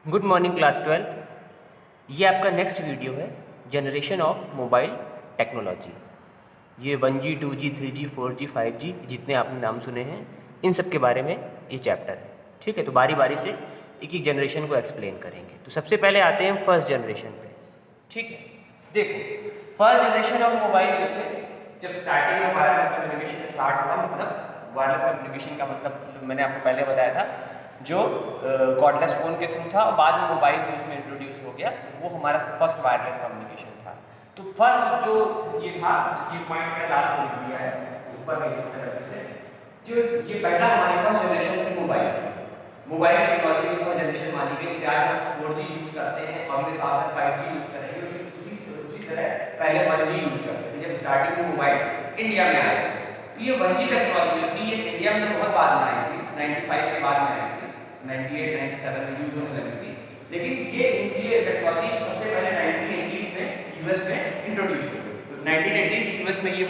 Good morning class 12। ये आपका next video है जनरेशन ऑफ मोबाइल टेक्नोलॉजी। ये 1G 2G 3G 4G 5G जितने आपने नाम सुने हैं इन सब के बारे में ये चैप्टर है। ठीक है, तो बारी बारी से एक एक जनरेशन को एक्सप्लेन करेंगे। तो सबसे पहले आते हैं फर्स्ट जनरेशन पे। ठीक है, देखो फर्स्ट जनरेशन ऑफ मोबाइल जो थे, जब स्टार्टिंग में वायरलेस कम्युनिकेशन स्टार्ट हुआ, मतलब वायरलेस कम्युनिकेशन का मतलब मैंने आपको पहले बताया था जो कॉर्डलेस फ़ोन के थ्रू था और बाद में मोबाइल भी उसमें इंट्रोड्यूस हो गया, वो हमारा फर्स्ट वायरलेस कम्युनिकेशन था। तो फर्स्ट जो ये था, ये पॉइंट मैंने लास्ट में दिया है ऊपर में से, जो ये पहला हमारी फर्स्ट जनरेशन थी मोबाइल टेक्नोलॉजी की फर्स्ट जनरेशन मानी गई। जैसे आज हम 4G यूज़ करते हैं, अगले साल में 5G यूज़ करेंगे, उसी तरह पहले 1G यूज़ करते थे जब स्टार्टिंग में मोबाइल इंडिया में आए थे। तो ये 1G टेक्नोलॉजी जो थी ये इंडिया में बहुत बाद में आई थी, 95 के बाद में आई थी, 98 97 में यूज होने लगी थी। लेकिन ये टेक्नोलॉजी सबसे पहले 1980s में यूएस में इंट्रोड्यूस हुई। तो 1980s यूएस में ये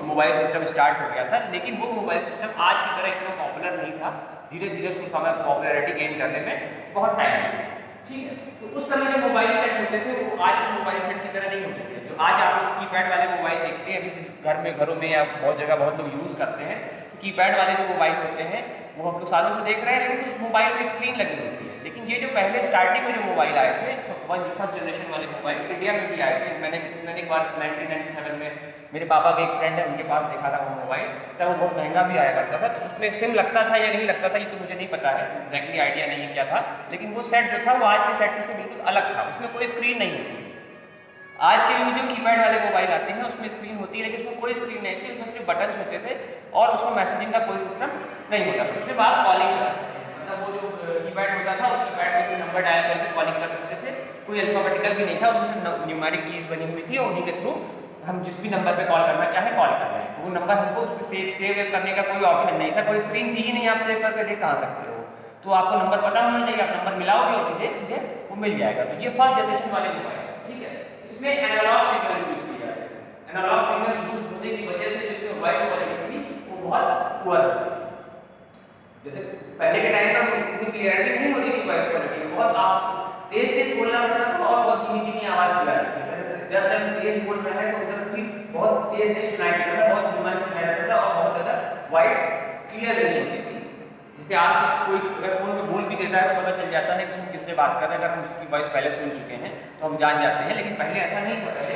मोबाइल सिस्टम स्टार्ट हो गया था, लेकिन वो मोबाइल सिस्टम आज की तरह इतना पॉपुलर नहीं था। धीरे धीरे उसको समय पॉपुलैरिटी गेन करने में बहुत टाइम लगा। ठीक है, तो उस समय जो मोबाइल सेट होते थे वो आज के मोबाइल सेट की तरह नहीं होते थे। जो आज आप लोग कीपैड वाले मोबाइल देखते हैं अभी घरों में या बहुत जगह बहुत लोग यूज़ करते हैं, कीपैड वाले जो मोबाइल होते हैं वो हम लोग सालों से देख रहे हैं, लेकिन उस मोबाइल में स्क्रीन लगी होती है। लेकिन ये जो पहले स्टार्टिंग में जो मोबाइल आए थे, फर्स्ट जनरेशन वाले मोबाइल इंडिया में भी आए थे। मैंने एक बार 1997 में मेरे पापा के एक फ्रेंड है उनके पास देखा था वो मोबाइल, तब वो बहुत महंगा भी आया करता था। तो उसमें सिम लगता था या नहीं लगता था ये तो मुझे नहीं पता है, एग्जैक्टली आइडिया नहीं है क्या था, लेकिन वो सेट जो था वो आज के सेट से बिल्कुल अलग था। उसमें कोई स्क्रीन नहीं होती। आज के जो कीपैड वाले मोबाइल आते हैं उसमें स्क्रीन होती है, लेकिन उसमें कोई स्क्रीन नहीं थी, उसमें सिर्फ बटन्स होते थे और उसमें मैसेजिंग का कोई सिस्टम नहीं होता था, सिर्फ आप कॉलिंग कर सकते थे। मतलब वो जो कीपैड होता था उस कीपैड में कोई नंबर डायल करके कॉलिंग कर सकते थे, कोई अल्फाबेटिकल भी नहीं था, उसमें सिर्फ न्यूमेरिक कीज बनी हुई थी और उन्हीं के थ्रू हम जिस भी नंबर पे कॉल करना चाहें कॉल कर रहे हैं। वो नंबर हमको उसमें सेव करने का कोई ऑप्शन नहीं था, कोई स्क्रीन थी ही नहीं, आप सेव करके देख कहाँ सकते हो। तो आपको नंबर पता होना चाहिए, आप नंबर मिलाओगे और सीधे सीधे वो मिल जाएगा। तो ये फर्स्ट जनरेशन वाले मोबाइल है। ठीक है, इसमें एनालॉग सिग्नल यूज किया जाता है। एनालॉग सिग्नल यूज होने की वजह से जिसमें वॉइस क्वालिटी थी वो बहुत पुअर थी। जैसे पहले के टाइम पर इतनी क्लियरिटी नहीं होती थी वॉइस क्वालिटी में, बहुत आप तेज तेज बोलना पड़ता था और बहुत धीमी धीमी आवाज आ रही थी। जैसे हम तेज बोल रहे हैं तो उधर भी बहुत तेज नहीं सुनाई देता था, बहुत धीमा सुनाई देता था और बहुत ज़्यादा वॉइस क्लियर नहीं होती थी। जैसे आज कोई अगर फ़ोन में बोल भी देता है तो पता चल जाता है कि हम किससे बात कर रहे हैं, अगर हम उसकी वॉइस पहले सुन चुके हैं तो हम जान जाते हैं। लेकिन पहले ऐसा नहीं था, पहले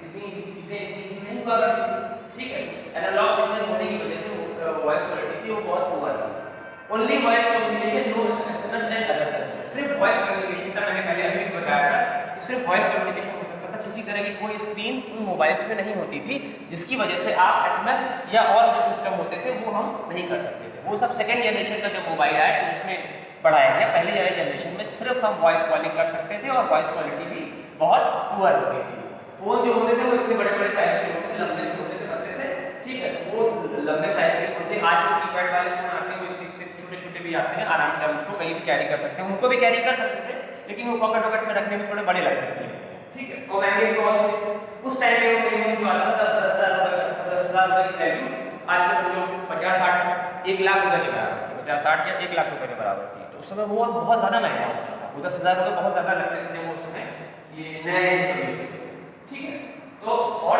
इतनी चीज़ें इतनी नहीं हुआ करती थी। ठीक है, एनालॉग सिग्नल होने की वजह से वॉइस क्वालिटी थी वो बहुत पुअर थी। Only voice communication, no SMS and other services. सिर्फ वॉइस कम्युनिकेशन का मैंने पहले अभी भी बताया था कि सिर्फ वॉइस कम्युनिकेशन हो सकता था, किसी तरह की कोई स्क्रीन उन मोबाइल्स में नहीं होती थी, जिसकी वजह से आप एसएमएस या और जो सिस्टम होते थे वो हम नहीं कर सकते थे। वो सब सेकेंड जनरेशन का जब मोबाइल आया तो उसमें बढ़ाया गया। पहले वाले जनरेशन में सिर्फ हम वॉइस कॉलिंग कर सकते थे और वॉइस क्वालिटी भी बहुत पुअर होती थी। फोन जो होते थे वो इतने बड़े बड़े साइज के होते थे, लंबे से होते थे पतले से। ठीक है, वो लंबे साइज के होते। आज जो कीपैड वाले फोन आते हैं वो इतने छोटे छोटे भी आते हैं, आराम से हम उसको कहीं भी कैरी कर सकते हैं। उनको भी कैरी कर सकते थे, लेकिन वो पॉकेट वॉकेट में रखने में थोड़े बड़े लगते थे। ठीक है, और महंगे भी बहुत थे उस टाइम पे। वो मिनिमम जो आता था 10,000 रुपये की वैल्यू आज के समझो 50-60 1 लाख रुपये के बराबर थी। 50-60 या 1 लाख रुपये के बराबर थी। तो उस समय वो बहुत ज़्यादा महंगा होता था, वो 10,000 रुपये बहुत ज़्यादा लगते थे वो उस समय ये नए। ठीक है, तो और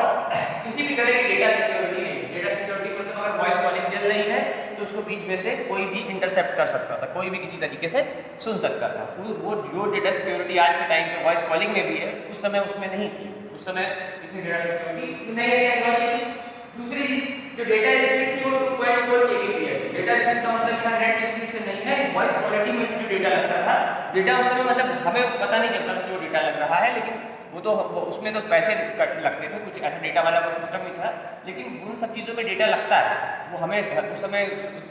किसी भी तरह की डेटा सिक्योरिटी नहीं। डेटा सिक्योरिटी मतलब अगर वॉइस कॉलिंग चल रही है तो उसको बीच में से कोई भी इंटरसेप्ट कर सकता था, कोई भी किसी तरीके से सुन सकता था। वो जो डेटा सिक्योरिटी आज के टाइम पे वॉइस कॉलिंग में भी है, उस समय उसमें नहीं थी। उस समय इतनी डेटा सिक्योरिटी नई टेक्नोलॉजी थी। दूसरी चीज जो डेटा स्पीड थी वो 2.4 kbps थी। डेटा स्पीड का मतलब क्या, नेट स्पीड से नहीं है, वॉइस क्वालिटी में जो डेटा लगता था, डेटा उस समय मतलब हमें पता नहीं चलता जो डेटा लग रहा है, लेकिन वो तो उसमें तो पैसे लगते थे, कुछ ऐसा डेटा वाला कोई सिस्टम नहीं था। लेकिन उन सब चीज़ों में डेटा लगता है, वो हमें उस समय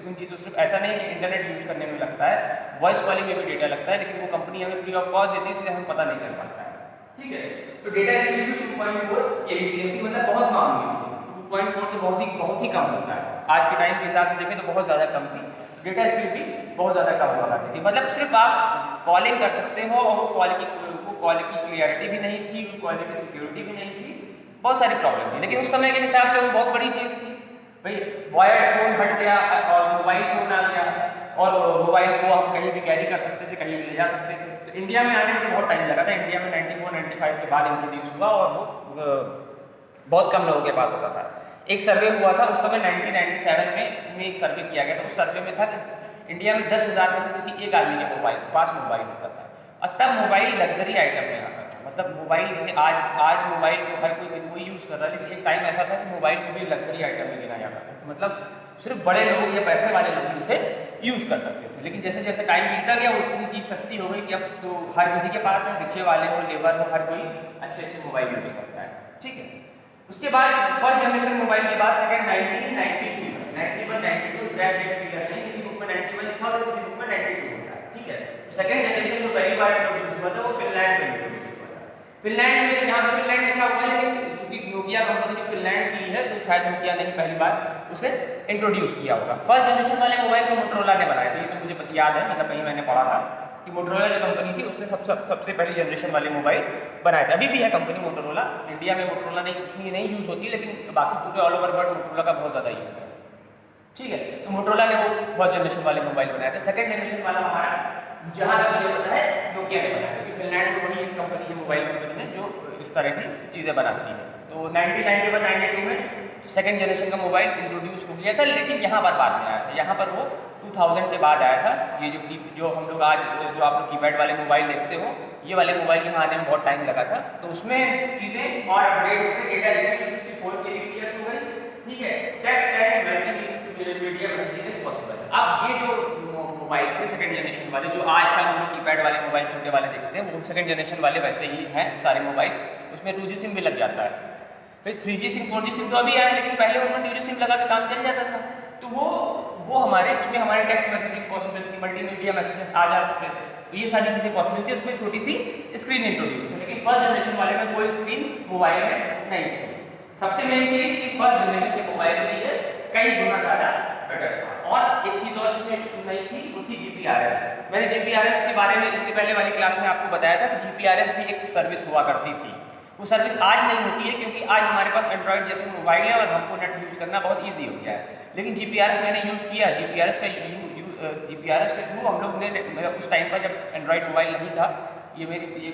उन चीज़ों सिर्फ ऐसा नहीं कि इंटरनेट यूज़ करने में लगता है, वॉइस कॉलिंग में भी डेटा लगता है, लेकिन वो कंपनी हमें फ्री ऑफ कॉस्ट देती है, इसलिए हमें पता नहीं चल पाता है। ठीक है, तो डेटा स्पीड भी 2.4 kbps थी, मतलब बहुत मामूली थी। 2.4 तो बहुत ही कम होता है, आज के टाइम के हिसाब से देखें तो बहुत ज़्यादा कम थी। डेटा स्पीड भी बहुत ज़्यादा कम हुआ करती थी, मतलब सिर्फ आप कॉलिंग कर सकते हो और वो कॉल की क्लियरिटी भी नहीं थी, कॉल की सिक्योरिटी भी नहीं थी, बहुत सारी प्रॉब्लम थी। लेकिन उस समय के हिसाब से वो बहुत बड़ी चीज़ थी। भाई वायर्ड फ़ोन हट गया और मोबाइल फ़ोन आ गया, और मोबाइल को हम कहीं भी कैरी कर सकते थे, कहीं भी ले जा सकते थे। तो इंडिया में आने में तो बहुत टाइम लगा था। इंडिया में 94-95 के बाद इंट्रोड्यूस हुआ और वो बहुत कम लोगों के पास होता था। एक सर्वे हुआ था उस समय 1997 में एक सर्वे किया गया था। उस सर्वे में था कि इंडिया में 10,000 में से किसी एक आदमी के पास मोबाइल होता था। और तब मोबाइल लग्जरी आइटम में आता था। मतलब मोबाइल जैसे आज मोबाइल तो हर कोई यूज़ कर रहा है, लेकिन एक टाइम ऐसा था कि मोबाइल को भी लग्जरी आइटम में गिना जाता था। मतलब सिर्फ बड़े लोग या पैसे वाले लोग ही उसे यूज़ कर सकते थे। लेकिन जैसे जैसे टाइम बीतता गया वो इतनी चीज़ सस्ती हो गई कि अब तो हर किसी के पास है, रिक्शे वाले हो, लेबर हो, हर कोई अच्छे मोबाइल यूज़ करता है। ठीक है, उसके बाद फर्स्ट जनरेशन मोबाइल के बाद सेकंड 1992 एग्जैक्ट डेट क्लियर नहीं, किसी बुक में 91 लिखा होता है, किसी बुक में 92 होता है। ठीक है, सेकंड जनरेशन जो पहली बार इंट्रोड्यूस हुआ था वो फिनलैंड में इंट्रोड्यूस हुआ था। फिनलैंड में यहाँ पे फिनलैंड लिखा हुआ है, लेकिन चूंकि नोकिया कंपनी जो फिनलैंड की है तो शायद नोकिया ने पहली बार उसे इंट्रोड्यूस किया होगा। फर्स्ट जनरेशन वाले मोबाइल तो मोटोरोला ने बनाए थे, ये तो मुझे याद है, मतलब कहीं मैंने पढ़ा था कि मोटोरोला जो कंपनी थी उसने सबसे पहली जनरेशन वाले मोबाइल बनाए थे। अभी भी है कंपनी मोटोरोला, इंडिया में मोटोरोला इतनी नहीं यूज़ होती, लेकिन बाकी पूरे ऑल ओवर वर्ल्ड मोटोरोला का बहुत ज़्यादा यूज़ है। ठीक है, तो मोटोरोला ने वो फर्स्ट जनरेशन वाले मोबाइल बनाए थे। सेकंड जनरेशन वाला हमारा जहाँ तक मुझे पता है नोकिया ने बनाया, क्योंकि फिनलैंड में बड़ी एक कंपनी है, मोबाइल कंपनी है जो इस तरह की चीज़ें बनाती है। तो 1991-92 में सेकंड जनरेशन का मोबाइल इंट्रोड्यूस हो गया था, लेकिन यहाँ पर बाद में आया था। यहाँ पर वो 2000 के बाद आया था। ये जो हम लोग आज जो आप लोग कीपैड वाले मोबाइल देखते हो, ये वाले मोबाइल यहाँ आने में बहुत टाइम लगा था। तो उसमें चीज़ें और अपग्रेड होकर डेटा स्पीड 64 kbps हो गई। ठीक है, text and multimedia messaging possible. अब ये जो मोबाइल थे सेकंड जनरेशन वाले, जो आजकल हम लोग कीपैड वाले मोबाइल छोटे वाले देखते हैं, वो सेकंड जनरेशन वाले वैसे ही हैं सारे मोबाइल। उसमें 2G सिम भी लग जाता है, फिर 3G सिम 4G सिम तो अभी आया, लेकिन पहले उनमें 2G सिम लगा के काम चल जाता था। तो वो उसमें हमारे टेक्स्ट मैसेजिंग पॉसिबल थी, मल्टीमीडिया मैसेजेस आ जा सकते थे, तो ये सारी चीज़ें पॉसिबल थी। उसमें छोटी सी स्क्रीन इंट्रोड्यूस थी, लेकिन फर्स्ट जनरेशन वाले में कोई स्क्रीन मोबाइल में नहीं थी। सबसे मेन चीज़ कि फर्स्ट जनरेशन के मोबाइल से ये कई गुना ज़्यादा बेटर था। और एक चीज़ और इसमें नहीं थी, वो थी GPRS। मैंने GPRS के बारे में इससे पहले वाली क्लास में आपको बताया था कि GPRS भी एक सर्विस हुआ करती थी। वो सर्विस आज नहीं होती है, क्योंकि आज हमारे पास एंड्रॉइड जैसे मोबाइल है और हमको नेट यूज़ करना बहुत ईजी हो गया है। लेकिन GPRS मैंने यूज़ किया। GPRS के थ्रू हम लोग ने उस टाइम पर जब एंड्रॉइड मोबाइल नहीं था, ये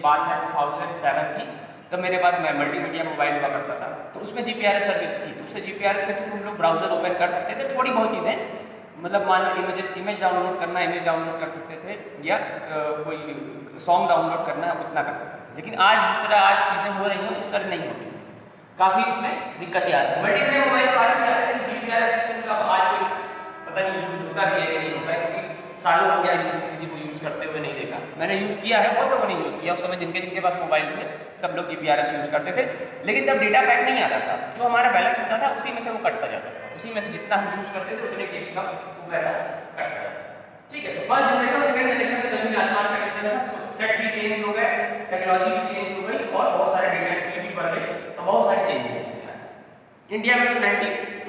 बात है 2007 की, तब मेरे पास मल्टीमीडिया मोबाइल हुआ करता था, तो उसमें GPRS सर्विस थी। तो उससे GPRS के थ्रू हम लोग ब्राउज़र ओपन कर सकते थे, थोड़ी बहुत चीज़ें, मतलब मान लो इमेज डाउनलोड करना, इमेज डाउनलोड कर सकते थे, या कोई सॉन्ग डाउनलोड करना, उतना कर सकते थे। लेकिन आज जिस तरह आज चीज़ें हो रही हैं उस तरह नहीं होती, काफ़ी इसमें दिक्कतें आती हैं। मल्टीमीडिया मोबाइल को आज क्या है कि GPRS सिस्टम का आज कोई पता नहीं यूज़ होता भी है कि नहीं होता है, क्योंकि सालों हो गया किसी को यूज़ करते हुए नहीं देखा। मैंने यूज़ किया है, बहुत लोगों ने यूज़ किया। उस समय जिनके पास मोबाइल थे सब लोग GPRS यूज़ करते थे, लेकिन जब डेटा पैक नहीं आता था, जो हमारा बैलेंस होता था उसी में से वो कटता जाता था, उसी में से जितना हम यूज़ करते थे उतने के कम वो पैसा कटता जाता। ठीक है, तो फर्स्ट जनरेशन सेकंड जनरेशन में जमीन आसमान का डिफरेंस था। सेट भी चेंज हो गए, टेक्नोलॉजी भी चेंज हो गई और बहुत सारे डेटा स्पीड भी बढ़ गई, तो बहुत सारे चेंजेस हुए। इंडिया में तो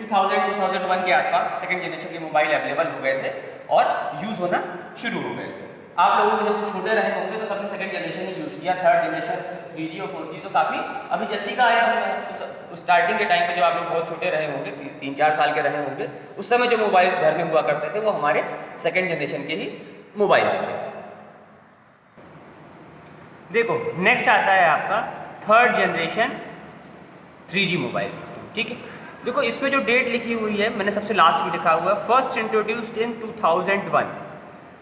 2001 के आसपास सेकंड जनरेशन के मोबाइल अवेलेबल हो गए थे और यूज़ होना शुरू हो गए थे। आप लोगों को जब छोटे रहे होंगे तो सबने सेकंड जनरेशन ही यूज़ किया। थर्ड जनरेशन 3G और 4G तो काफ़ी अभी जल्दी का आया हुआ है। तो स्टार्टिंग के टाइम पे जो आप लोग बहुत छोटे रहे होंगे, 3-4 साल के रहे होंगे, उस समय जो मोबाइल्स घर में हुआ करते थे वो हमारे सेकंड जनरेशन के ही मोबाइल्स थे। देखो नेक्स्ट आता है आपका third generation 3G mobile system. ठीक है, देखो इसमें जो डेट लिखी हुई है, मैंने सबसे लास्ट में लिखा हुआ है फर्स्ट इंट्रोड्यूस्ड इन 2001,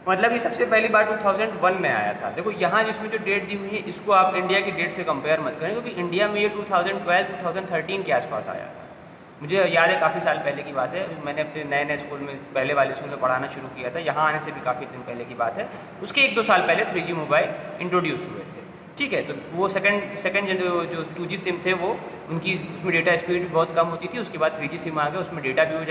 मतलब ये सबसे पहली बार 2001 में आया था। देखो यहाँ जिसमें जो डेट दी हुई है इसको आप इंडिया की डेट से कंपेयर मत करें, क्योंकि इंडिया में ये 2012-2013 के आसपास आया था। मुझे याद है काफ़ी साल पहले की बात है, मैंने अपने नए स्कूल में पहले वाले स्कूल में पढ़ाना शुरू किया था, यहाँ आने से भी काफ़ी दिन पहले की बात है। उसके 1-2 साल पहले 3G मोबाइल इंट्रोड्यूस हुए थे। ठीक है, तो वो सेकंड जो 2G सिम थे वो उनकी उसमें डेटा स्पीड बहुत कम होती थी। उसके बाद 3G सिम आ गए, उसमें डेटा भी वो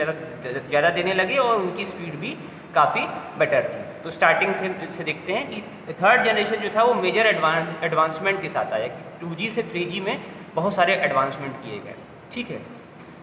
ज़्यादा देने लगे और उनकी स्पीड भी काफ़ी बेटर थी। तो स्टार्टिंग से देखते हैं कि थर्ड जनरेशन जो था वो मेजर एडवांसमेंट के साथ आया कि 2G से 3G में बहुत सारे एडवांसमेंट किए गए। ठीक है,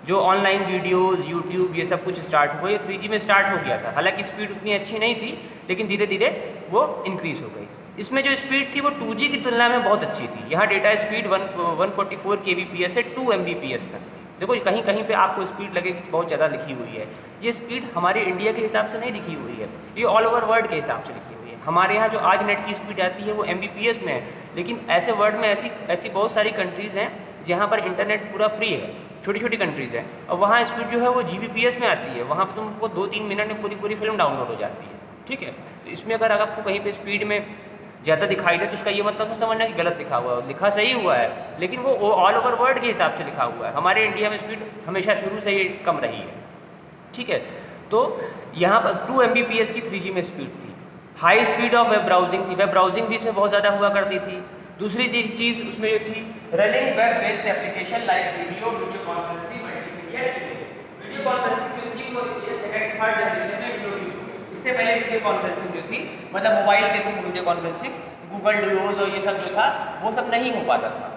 जो ऑनलाइन वीडियोज़, यूट्यूब, ये सब कुछ स्टार्ट हुआ, ये 3G में स्टार्ट हो गया था। हालांकि स्पीड उतनी अच्छी नहीं थी, लेकिन धीरे धीरे वो इंक्रीज़ हो गई। इसमें जो स्पीड थी वो 2G की तुलना में बहुत अच्छी थी। यहाँ डेटा स्पीड 144 kbps से 2 Mbps तक थी। देखो कहीं कहीं पे आपको स्पीड लगेगी कि बहुत ज़्यादा लिखी हुई है, ये स्पीड हमारे इंडिया के हिसाब से नहीं लिखी हुई है, ये ऑल ओवर वर्ल्ड के हिसाब से लिखी हुई है। हमारे यहाँ जो आज नेट की स्पीड आती है वो Mbps में है, लेकिन ऐसे वर्ल्ड में ऐसी बहुत सारी कंट्रीज़ हैं जहाँ पर इंटरनेट पूरा फ्री है, छोटी छोटी कंट्रीज़ हैं, और वहाँ स्पीड जो है वो Gbps में आती है। वहाँ पर तुमको 2-3 मिनट में पूरी फिल्म डाउनलोड हो जाती है। ठीक है, तो इसमें अगर आपको कहीं पे स्पीड में ज़्यादा दिखाई दे तो उसका ये मतलब नहीं समझना कि गलत लिखा हुआ है, लिखा सही हुआ है, लेकिन वो ऑल ओवर वर्ल्ड के हिसाब से लिखा हुआ है। हमारे इंडिया में स्पीड हमेशा शुरू से ही कम रही है। ठीक है, तो यहाँ पर 2 Mbps की 3G में स्पीड थी। High speed of web browsing थी, वेब ब्राउजिंग भी इसमें बहुत ज़्यादा हुआ करती थी। दूसरी चीज़ उसमें ये थी running web based application like video conferencing, multimedia. Video conferencing जो थी वो ये सेकंड थर्ड जनरेशन में इंट्रोड्यूस हुई। इससे पहले वीडियो कॉन्फ्रेंसिंग जो थी मतलब मोबाइल के through video conferencing, Google Duos और ये सब जो था वो सब नहीं हो पाता था।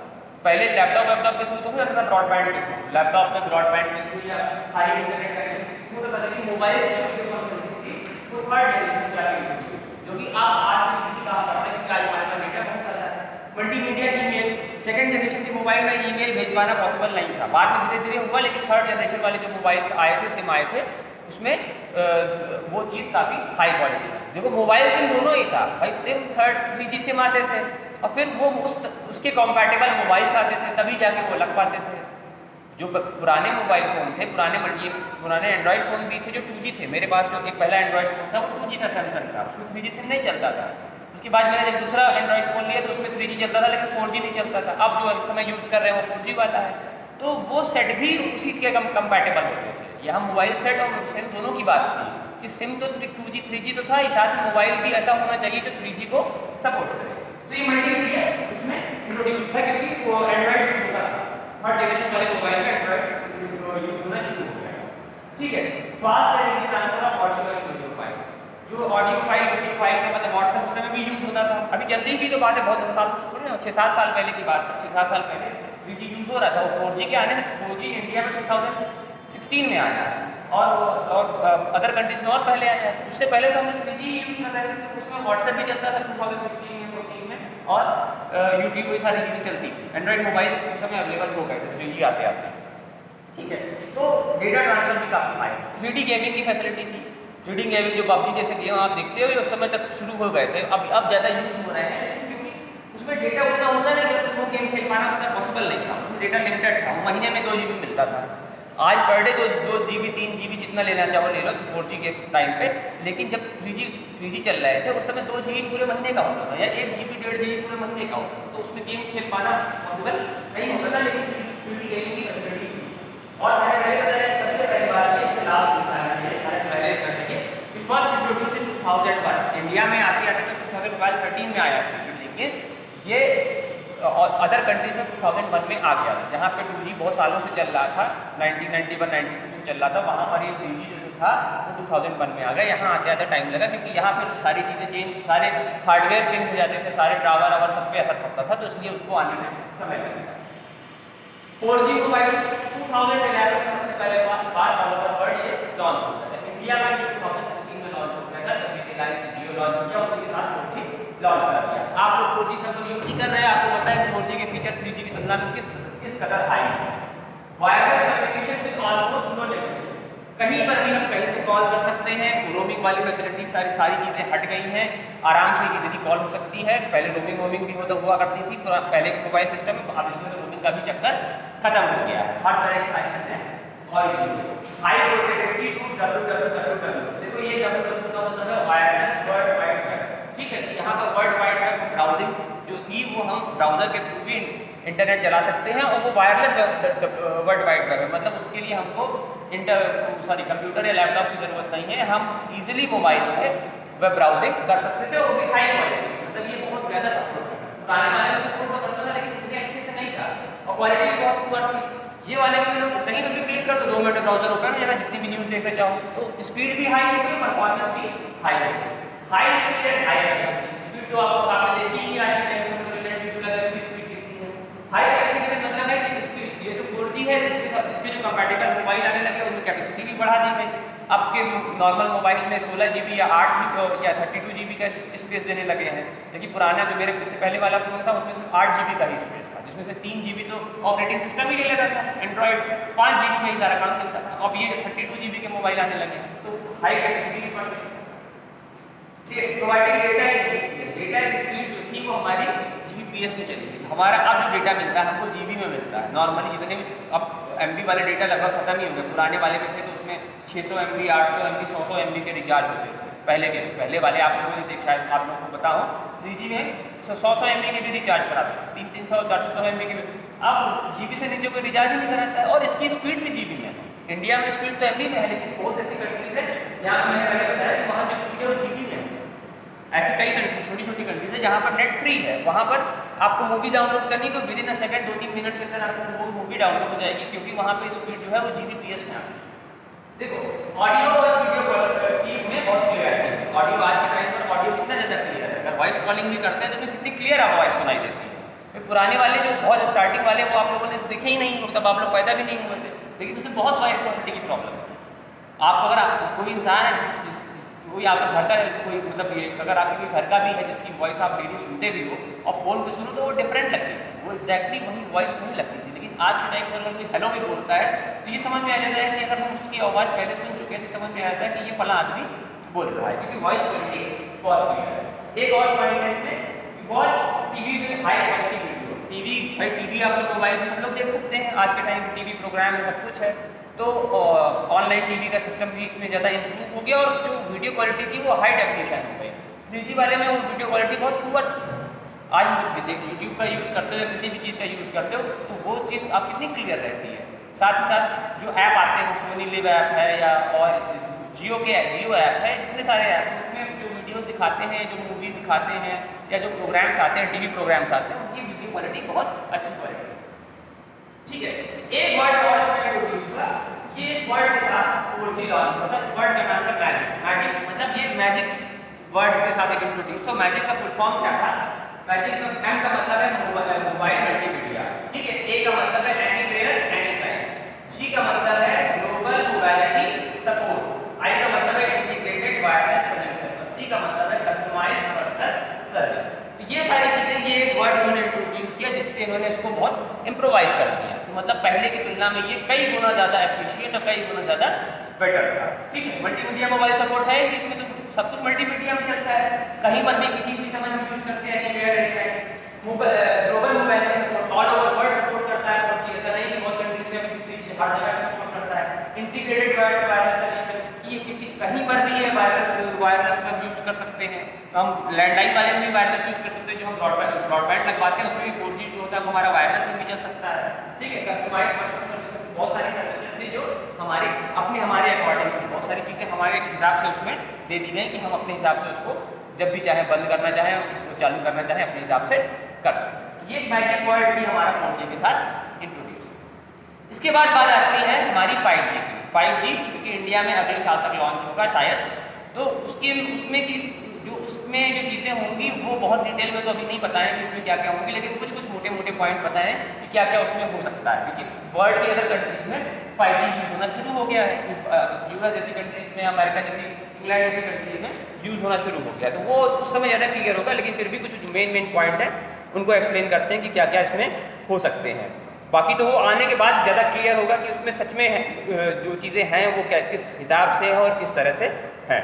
पहले लैपटॉप के थ्रू तो हो जाता था, ब्रॉडबैंड के थ्रू, लैपटॉप में ब्रॉडबैंड के थ्रू या हाई इंटरनेट कनेक्शन होता था, लेकिन मोबाइल से वीडियो कॉन्फ्रेंसिंग थी वो थर्ड जनरेशन की आ गई, जो कि आप आज भी काम करते हैं कि आज हमारे पास डेटा बहुत ज़्यादा है। मल्टीमीडिया ईमेल, सेकंड जनरेशन के मोबाइल में ईमेल भेज पाना पॉसिबल नहीं था, बाद में धीरे धीरे हुआ, लेकिन थर्ड जनरेशन वाले जो मोबाइल्स आए थे, सिम आए थे, उसमें वो चीज़ काफ़ी हाई क्वालिटी थी। देखो मोबाइल सिम दोनों ही था भाई, सिम 3G सिम आते थे और फिर वो उसके कॉम्पैटिबल मोबाइल्स आते थे, तभी जाके वो लग पाते थे। जो पुराने मोबाइल फ़ोन थे, पुराने एंड्रॉयड फ़ोन भी थे जो 2G थे। मेरे पास जो एक पहला एंड्रॉयड फ़ोन था वो 2G था सैमसंग का, उसमें 3G सिम नहीं चलता था। उसके बाद मैंने जब दूसरा एंड्रॉयड फ़ोन लिया तो उसमें 3G चलता था, लेकिन 4G नहीं चलता था। अब जो इस समय यूज़ कर रहे हैं वो 4G वाला है, तो वो सेट भी उसी के कंपैटिबल होते थे। यहाँ मोबाइल सेट और सिम दोनों की बात थी कि सिम तो 2G 3G तो था ही, साथ में मोबाइल भी ऐसा होना चाहिए जो 3G को सपोर्ट करे। तो ये मल्टीमीडिया उसमें इंट्रोड्यूस था क्योंकि वो एंड्रॉयड यूज होता था, थर्ड जनरेशन वाले मोबाइल में एंड्रॉयड यूज होना शुरू हो गया। ठीक है, fast and easy transfer of audio and video file, जो ऑडियो फाइल वीडियो फाइल का मतलब व्हाट्सएप उस समय भी यूज होता था। अभी जल्दी की तो बात है, बहुत साल थोड़ी ना, 6-7 साल पहले की बात है, 6-7 साल पहले 3G यूज हो रहा था। और 4G के आने से 4G इंडिया में 2016 में आया और अदर कंट्रीज में और पहले आया। तो उससे पहले तो हम 3G यूज कर रहे थे, तो उसमें व्हाट्सएप भी चलता था 2015 में 14 में, और यूट्यूब ये सारी चीज़ें चलती थी। एंड्रॉइड मोबाइल उस समय अवेलेबल हो गए थे 3G आते आते। ठीक है, तो डेटा ट्रांसफर भी काफ़ी हाई। 3D गेमिंग की फैसिलिटी थी। 3D गेमिंग जो PUBG जैसे गेम आप देखते हो, उस समय तक शुरू हो गए थे, अब ज़्यादा यूज हो रहे हैं, क्योंकि उसमें डेटा उतना होता नहीं था, तो वो गेम खेल पाना उतना पॉसिबल नहीं था। उसमें डेटा लिमिटेड था, महीने में 2 GB मिलता था। आज पर डे 2 GB 3 GB जितना लेना चाहो ले लो 4G के टाइम पे, लेकिन जब 3G चल रहे थे उस समय 2 GB पूरे महीने का होता था, या 1 GB 1.5 GB पूरे महीने का होता था, तो उसमें गेम खेल पाना पॉसिबल नहीं होता था। लेकिन 3D गेमिंग की फैसिलिटी थी। और मैंने बताया सबसे पहली बात ये लास्ट दिखाया है, पहले कहना चाहिए कि फर्स्ट इंट्रोड्यूस इन 2001 इंडिया में आते आते तो 2012-13 में आया था, लेकिन ये अदर कंट्रीज में 2001 में आ गया, जहाँ पे 2G बहुत सालों से चल रहा था, 1991-92 से चल रहा था, वहाँ पर ये 3G जो था वो 2001 में आ गया। यहाँ आते आते टाइम लगा, क्योंकि यहाँ फिर सारी चीज़ें चेंज, सारे हार्डवेयर चेंज हो जाते थे, सारे टावर और सब पे असर पड़ता था, तो इसलिए उसको आने में समय लगेगा। 4G मोबाइल 2011 में सबसे पहले बार ऑल ओवर वर्ल्ड ये लॉन्च हो गया था। इंडिया में 2016 में लॉन्च हो गया था, तब रिलायंस जियो लॉन्च किया, उसके साथ 4G लॉन्च कर दिया। आप लोग 4G से तो यूज नहीं कर रहे हैं, आपको पता है कि 4G के फीचर 3G की तुलना में किस कदर हाई है। Wireless communication with almost no limitation, कहीं पर भी हम कहीं से कॉल कर सकते हैं। रोमिंग वाली फैसिलिटी सारी चीज़ें हट गई हैं, आराम से इजीली कॉल हो सकती है। पहले रोमिंग भी हुआ करती थी, पहले के मोबाइल सिस्टम में, अब इसमें रोमिंग का भी चक्कर खत्म हो गया, हर तरह की सारी चीज़ें। और हाई प्रोटेक्टिविटी टू www, देखो ये www का मतलब है वायरलेस वर्ल्ड वाइड वेब। ठीक है, यहाँ पर वर्ल्ड वाइड वेब ब्राउजिंग जो थी वो हम ब्राउजर के थ्रू भी इंटरनेट चला सकते हैं, और वो वायरलेस वर्ल्ड वाइड वेब है, मतलब उसके लिए हमको कंप्यूटर या लैपटॉप की ज़रूरत नहीं है, हम इजीली मोबाइल से वेब ब्राउजिंग कर सकते थे, और वो भी हाई क्वालिटी, मतलब ये बहुत ज़्यादा सपोर्ट है। पुराने वाले में सपोर्ट करता था, लेकिन इतने अच्छे से नहीं था, और क्वालिटी भी बहुत पुअर थी। ये वाले में लोग कहीं पर भी क्लिक कर दो 2 मिनट ब्राउजर ओपन हो जाएगा, जितनी भी न्यूज़ देखना चाहो, तो स्पीड भी हाई होगी, परफॉर्मेंस भी हाई होगी। High speed and high capacity, speed तो आपने देखी ही आज के टाइम में, इंटरनेट यूज कर इसकी स्पीड कितनी है। हाई कैपेसिटी से मतलब है कि इसकी ये जो 4G है, इसके जो कंपैटिबल मोबाइल आने लगे उनकी कैपेसिटी भी बढ़ा दी गई। आपके नॉर्मल मोबाइल में 16 GB या 8 GB या 32 GB का स्पेस देने लगे हैं, लेकिन पुराना जो मेरे इससे पहले वाला फ़ोन था उसमें सिर्फ 8 GB का ही स्पेस था, जिसमें से 3 GB तो ऑपरेटिंग सिस्टम ही ले लेता था, एंड्रॉयड 5 GB में ही सारा काम चलता था। अब ये 32 GB के मोबाइल आने लगे, तो हाई कैपेसिटी भी बढ़ गई। प्रोवाइडिंग डेटा की स्पीड जो थी वो हमारी जीबीपीएस में चली गई। हमारा अब जो डेटा मिलता है हमको जीबी में मिलता है। नॉर्मली जितने भी अब एमबी वाले डेटा लगभग खत्म ही हो गए। पुराने वाले में थे तो उसमें 600 MB, 800 MB, 100 MB के रिचार्ज होते थे पहले वाले। आप लोगों ने देख, शायद आप लोगों को पता हो, 3G में 100 MB के भी रिचार्ज कराते थे, 300, 400 MB के भी। अब जीबी से नीचे कोई रिचार्ज ही नहीं कराता है, और इसकी स्पीड भी जीबी में है। इंडिया में स्पीड तो एमबी में है, लेकिन बहुत ऐसी कंट्रीज है जहाँ मैंने पहले बताया कि वहाँ जो स्पीड है वो जीबी में है। ऐसी कई कंट्री, छोटी छोटी कंट्रीज है जहाँ पर नेट फ्री है, वहाँ पर आपको मूवी डाउनलोड करनी तो विदिन अ सेकंड 2-3 मिनट के अंदर आपको वो मूवी डाउनलोड हो जाएगी, क्योंकि वहाँ पे स्पीड जो है वो जीबीपीएस में आती है। देखो ऑडियो और वीडियो की में बहुत क्लियरिटी है। ऑडियो आज के टाइम पर ऑडियो कितना ज़्यादा क्लियर है। अगर वॉइस कॉलिंग भी करते हैं तो कितनी क्लियर आपको वॉइस सुनाई देती है। पुराने वाले जो बहुत स्टार्टिंग वाले वो आप लोगों ने देखे ही नहीं, तब आप लोग पैदा भी नहीं हुए थे, लेकिन उसमें बहुत वॉइस क्वालिटी की प्रॉब्लम है। आप अगर कोई इंसान है कोई आपके घर का कोई, मतलब ये अगर आपके कोई घर का भी है जिसकी वॉइस आप डेली सुनते भी हो और फ़ोन पे सुनो तो वो डिफरेंट लगती है, वो एग्जैक्टली वही वॉइस नहीं लगती थी। लेकिन आज के टाइम पर अगर कोई हेलो भी बोलता है तो ये समझ में आ जाता है कि अगर हम उसकी आवाज़ पहले सुन चुके हैं तो समझ में आ जाता है कि ये फला आदमी बोल रहा है, क्योंकि वॉइस क्वालिटी बहुत क्लियर है। एक और पॉइंट है इसमें, वॉच टीवी में हाई क्वालिटी वीडियो। टीवी, भाई टीवी आप लोग मोबाइल में सब लोग देख सकते हैं, आज के टाइम में टीवी प्रोग्राम है, सब कुछ है, तो ऑनलाइन टीवी का सिस्टम भी इसमें ज़्यादा इम्प्रूव हो गया और जो वीडियो क्वालिटी थी वो हाई डेफिनेशन हो गई। 3G वाले में वो वीडियो क्वालिटी बहुत पुअर थी। आज यूट्यूब का यूज़ करते हो या किसी भी चीज़ का यूज़ करते हो तो वो चीज़ आप कितनी क्लियर रहती है। साथ ही साथ जो ऐप आते हैं, सोनी लिव ऐप है या और जियो ऐप है, जितने सारे ऐप हैं उसमें जो वीडियोज़ दिखाते हैं, जो मूवीज़ दिखाते हैं या जो प्रोग्राम्स आते हैं, टीवी प्रोग्राम्स आते हैं, उनकी वीडियो क्वालिटी बहुत अच्छी क्वालिटी है। ठीक है, एक वर्ड और इसमें इंट्रोड्यूस हुआ, ये इस वर्ड के साथ 4G लॉन्च हुआ था। इस वर्ड का नाम था मैजिक। मतलब ये मैजिक वर्ड इसके साथ एक इंट्रोड्यूस हुआ। मैजिक का फुल फॉर्म क्या था? मैजिक में एम का मतलब है मोबाइल मल्टीमीडिया, ठीक है, ए का मतलब है एनीवेयर एनी टाइम, जी का मतलब है ग्लोबल मोबिलिटी सपोर्ट, आई का मतलब है इंटीग्रेटेड वायरलेस सॉल्यूशन और सी का मतलब है कस्टमाइज्ड पर्सनल सर्विस। ये सारी चीज़ें, ये एक वर्ड इन्होंने इंट्रोड्यूस किया जिससे इन्होंने इसको बहुत इम्प्रोवाइज कर दिया। तो मतलब पहले की तुलना में ये कई गुना ज़्यादा एफिशिएंट और कई गुना ज़्यादा बेटर था। ठीक है, मल्टीमीडिया मोबाइल सपोर्ट है, इसमें तो सब कुछ मल्टीमीडिया में चलता है, कहीं पर भी किसी भी समय हम यूज़ करते हैं। Global mobile all over world support करता है, और ऐसा नहीं कि बहुत कंट्रीज में हर जगह सपोर्ट करता है। इंटीग्रेटेड वायरलेस सॉल्यूशन, ये किसी कहीं पर भी ये वायरलेस का यूज़ कर सकते हैं। तो हम लैंडलाइन वाले में भी वायरलेस यूज़ कर सकते हैं, जो हम ब्रॉडबैंड लगवाते हैं उसमें भी 4G जो होता है वो हमारा वायरलेस में भी चल सकता है। ठीक है, कस्टमाइज्ड सर्विसेज, बहुत सारी सर्विसेज थी जो हमारे अकॉर्डिंग थी, बहुत सारी चीज़ें हमारे हिसाब से उसमें दे दी गई कि हम अपने हिसाब से उसको जब भी चाहें बंद करना चाहें, चालू करना चाहें, अपने हिसाब से कर सकते। ये मैजिक वर्ड भी हमारा 4G के साथ इंट्रोड्यूस। इसके बाद बात आती है हमारी 5G की। 5G क्योंकि इंडिया में अगले साल तक लॉन्च होगा शायद, तो उसमें जो चीज़ें होंगी वो बहुत डिटेल में तो अभी नहीं पता है कि उसमें क्या क्या होंगी, लेकिन कुछ मोटे मोटे पॉइंट पता है कि क्या क्या उसमें हो सकता है। क्योंकि वर्ल्ड के अदर कंट्रीज में 5G यूज़ होना शुरू हो गया है, यूएस जैसी कंट्रीज में, अमेरिका जैसी, इंग्लैंड जैसी कंट्रीज में यूज़ होना शुरू हो गया, तो वो उस समय ज़्यादा क्लियर होगा। लेकिन फिर भी कुछ मेन पॉइंट है उनको एक्सप्लेन करते हैं कि क्या क्या इसमें हो सकते हैं। बाकी तो वो आने के बाद ज़्यादा क्लियर होगा कि उसमें सच में जो चीज़ें हैं वो किस हिसाब से है और किस तरह से है।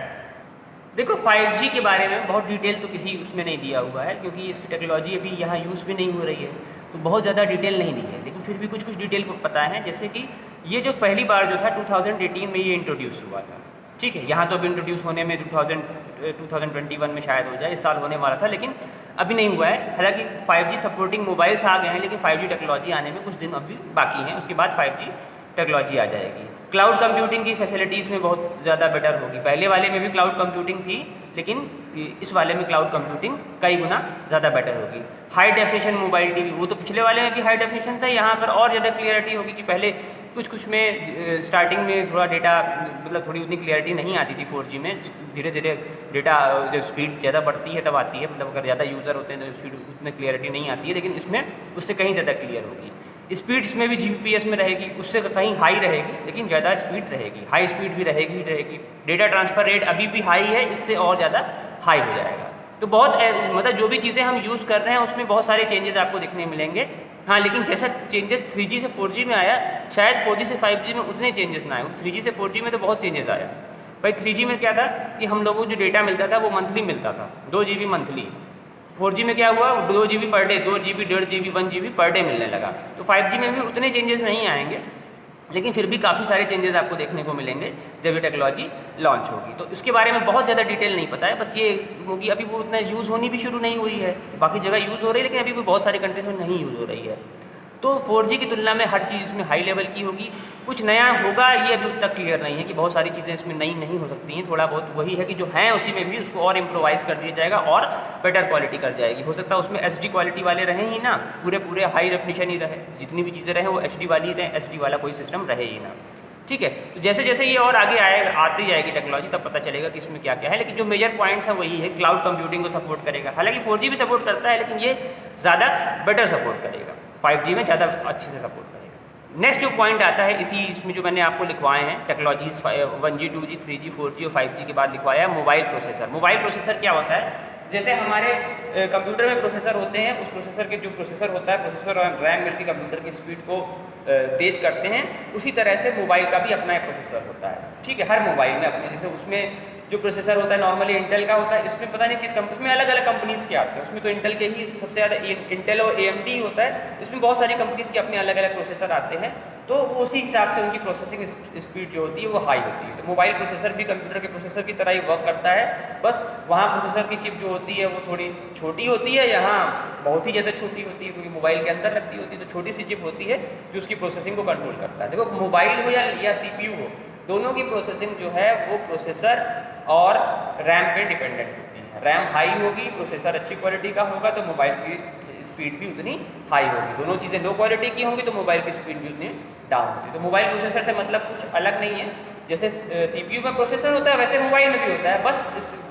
देखो 5G के बारे में बहुत डिटेल तो किसी उसमें नहीं दिया हुआ है, क्योंकि इसकी टेक्नोलॉजी अभी यहाँ यूज़ भी नहीं हो रही है, तो बहुत ज़्यादा डिटेल नहीं दी है। लेकिन फिर भी कुछ डिटेल को पता है, जैसे कि ये जो पहली बार जो था 2018 में ये इंट्रोड्यूस हुआ था। ठीक है, यहाँ तो अभी इंट्रोड्यूस होने में 2021 में शायद हो जाए, इस साल होने वाला था, लेकिन अभी नहीं हुआ है। हालांकि 5G सपोर्टिंग मोबाइल्स आ गए हैं, लेकिन 5G टेक्नोलॉजी आने में कुछ दिन अभी बाकी हैं, उसके बाद 5G टेक्नोलॉजी आ जाएगी। क्लाउड कंप्यूटिंग की फैसिलिटीज़ में बहुत ज़्यादा बेटर होगी। पहले वाले में भी क्लाउड कंप्यूटिंग थी, लेकिन इस वाले में क्लाउड कंप्यूटिंग कई गुना ज़्यादा बेटर होगी। हाई डेफिनेशन मोबाइल टीवी, वो तो पिछले वाले में भी हाई डेफिनेशन था, यहाँ पर और ज़्यादा क्लियरिटी होगी कि पहले कुछ में स्टार्टिंग में थोड़ा डेटा, मतलब थोड़ी उतनी क्लियरिटी नहीं आती थी 4G में। धीरे धीरे डेटा जब स्पीड ज़्यादा बढ़ती है तब आती है, मतलब अगर ज़्यादा यूज़र होते हैं तो स्पीड उतनी क्लियरिटी नहीं आती है, लेकिन इसमें उससे कहीं ज़्यादा क्लियर होगी। स्पीड्स में भी जीपीएस में रहेगी, उससे कहीं हाई रहेगी, लेकिन ज़्यादा स्पीड रहेगी, हाई स्पीड भी रहेगी। डेटा ट्रांसफ़र रेट अभी भी हाई है, इससे और ज़्यादा हाई हो जाएगा। तो बहुत मतलब जो भी चीज़ें हम यूज़ कर रहे हैं उसमें बहुत सारे चेंजेस आपको दिखने मिलेंगे। हाँ, लेकिन जैसा चेंजेस 3G से 4G में आया, शायद 4G से 5G में उतने चेंजेस ना आए। 3G से 4G में तो बहुत चेंजेस आया, भाई 3G में क्या था कि हम लोगों को जो डेटा मिलता था वो मंथली मिलता था, 2 GB मंथली। 4G में क्या हुआ, 2 GB per day, 2 GB, 1.5 GB, 1 GB per day मिलने लगा। तो 5G में भी उतने चेंजेस नहीं आएंगे, लेकिन फिर भी काफ़ी सारे चेंजेस आपको देखने को मिलेंगे जब ये टेक्नोलॉजी लॉन्च होगी। तो इसके बारे में बहुत ज़्यादा डिटेल नहीं पता है, बस ये होगी अभी वो उतना यूज़ होनी भी शुरू नहीं हुई है, बाकी जगह यूज़ हो रही है लेकिन अभी भी बहुत सारी कंट्रीज़ में नहीं यूज़ हो रही है। तो 4G की तुलना में हर चीज़ इसमें हाई लेवल की होगी, कुछ नया होगा ये अभी उतना क्लियर नहीं है कि बहुत सारी चीज़ें इसमें नई नहीं हो सकती हैं, थोड़ा बहुत वही है कि जो हैं उसी में भी उसको और इम्प्रोवाइज़ कर दिया जाएगा और बेटर क्वालिटी कर जाएगी। हो सकता है उसमें HD क्वालिटी वाले रहें ही ना, पूरे हाई डेफिनेशन ही रहे, जितनी भी चीज़ें रहें वो HD वाली रहें, SD वाला कोई सिस्टम रहे ही ना। ठीक है, तो जैसे जैसे ये और आगे आती जाएगी टेक्नोलॉजी तब पता चलेगा कि इसमें क्या क्या है, लेकिन जो मेजर पॉइंट्स हैं वही है, क्लाउड कंप्यूटिंग को सपोर्ट करेगा। हालांकि 4G भी सपोर्ट करता है लेकिन ये ज़्यादा बेटर सपोर्ट करेगा, 5G में ज़्यादा अच्छे से सपोर्ट करेगा। नेक्स्ट जो पॉइंट आता है इसमें जो मैंने आपको लिखवाए हैं technologies 1G, 2G, 3G, 4G और 5G के बाद लिखवाया है मोबाइल प्रोसेसर। मोबाइल प्रोसेसर क्या होता है, जैसे हमारे कंप्यूटर में प्रोसेसर होते हैं, उस प्रोसेसर के जो प्रोसेसर होता है, प्रोसेसर और रैम मिलकर कंप्यूटर की स्पीड को तेज करते हैं, उसी तरह से मोबाइल का भी अपना एक प्रोसेसर होता है। ठीक है, हर मोबाइल में अपने, जैसे उसमें जो प्रोसेसर होता है नॉर्मली इंटेल का होता है, इसमें पता नहीं किस कंपनी में अलग अलग कंपनीज़ के आते हैं, उसमें तो इंटेल के ही सबसे ज़्यादा इंटेल और AMD होता है, इसमें बहुत सारी कंपनीज़ के अपने अलग अलग प्रोसेसर आते हैं, तो वो उसी हिसाब से उनकी प्रोसेसिंग स्पीड जो होती है वो हाई होती है। तो मोबाइल प्रोसेसर भी कंप्यूटर के प्रोसेसर की तरह ही वर्क करता है, बस वहाँ प्रोसेसर की चिप जो होती है वो थोड़ी छोटी होती है, यहाँ बहुत ही ज़्यादा छोटी होती है क्योंकि मोबाइल के अंदर लगती होती है, तो छोटी सी चिप होती है जो उसकी प्रोसेसिंग को कंट्रोल करता है। देखो मोबाइल हो या CPU हो, दोनों की प्रोसेसिंग जो है वो प्रोसेसर और रैम पे डिपेंडेंट होती है। रैम हाई होगी, प्रोसेसर अच्छी क्वालिटी का होगा तो मोबाइल की स्पीड भी उतनी हाई होगी। दोनों चीज़ें लो क्वालिटी की होंगी तो मोबाइल की स्पीड भी उतनी डाउन होती है। तो मोबाइल प्रोसेसर से मतलब कुछ अलग नहीं है, जैसे CPU में प्रोसेसर होता है वैसे मोबाइल में भी होता है, बस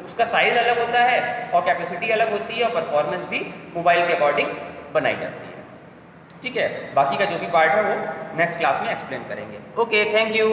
उसका साइज़ अलग होता है और कैपेसिटी अलग होती है और परफॉर्मेंस भी मोबाइल के अकॉर्डिंग बनाई जाती है। ठीक है, बाकी का जो भी पार्ट है वो नेक्स्ट क्लास में एक्सप्लेन करेंगे। Okay, thank you.